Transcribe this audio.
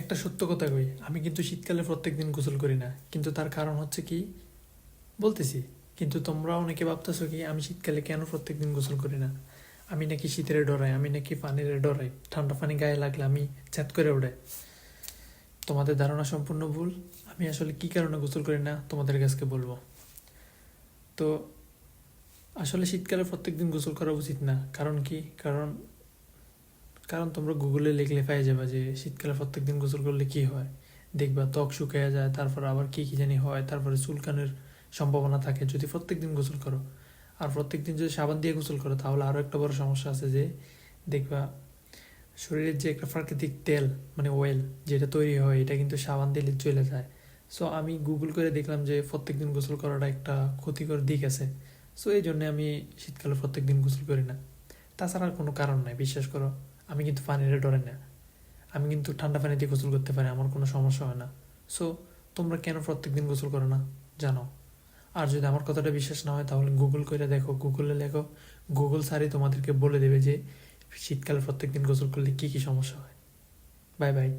একটা সত্য কথা কই, আমি কিন্তু শীতকালে প্রত্যেকদিন গোসল করি না, কিন্তু তার কারণ হচ্ছে কি বলতেছি। কিন্তু তোমরা অনেকে ভাবতেছো কি আমি শীতকালে কেন প্রত্যেকদিন গোসল করি না, আমি নাকি শীতের ডরাই, আমি নাকি পানির ডরাই, ঠান্ডা পানি গায়ে লাগলে আমি চ্যাত করে ওঠে। তোমাদের ধারণা সম্পূর্ণ ভুল। আমি আসলে কি কারণে গোসল করি না তোমাদের কাছে বলবো। তো আসলে শীতকালে প্রত্যেকদিন গোসল করা উচিত না। কারণ কি? কারণ কারণ তোমরা গুগলে লিখলে পেয়ে যাবে যে শীতকালে প্রত্যেকদিন গোসল করলে কি হয়। দেখবা ত্বক শুকিয়ে যায়, তারপর আবার কি কি জানি হয়, তারপরে চুলকানোর সম্ভাবনা থাকে যদি প্রত্যেকদিন গোসল করো। আর প্রত্যেকদিন যদি সাবান দিয়ে গোসল করো তাহলে আরও একটা বড় সমস্যা আছে যে দেখবা শরীরের যে একটা প্রাকৃতিক তেল মানে অয়েল যেটা তৈরি হয় এটা কিন্তু সাবান দিলে চলে যায়। সো আমি গুগল করে দেখলাম যে প্রত্যেকদিন গোসল করাটা একটা ক্ষতিকর দিক আছে। সো এই জন্য আমি শীতকালে প্রত্যেকদিন গোসল করি না। তাছাড়া আর কোনো কারণ নাই, বিশ্বাস করো। আমি কিন্তু পানির ডরে না, আমি কিন্তু ঠান্ডা পানি দিয়ে গোসল করতে পারি, আমার কোনো সমস্যা হয় না। সো তোমরা কেন প্রত্যেকদিন গোসল করো না জানো। আর যদি আমার কথাটা বিশ্বাস না হয় তাহলে গুগল করে দেখো, গুগলে লেখো, গুগল স্যারই তোমাদেরকে বলে দেবে যে শীতকালে প্রত্যেকদিন গোসল করলে কী কী সমস্যা হয়। Bye bye.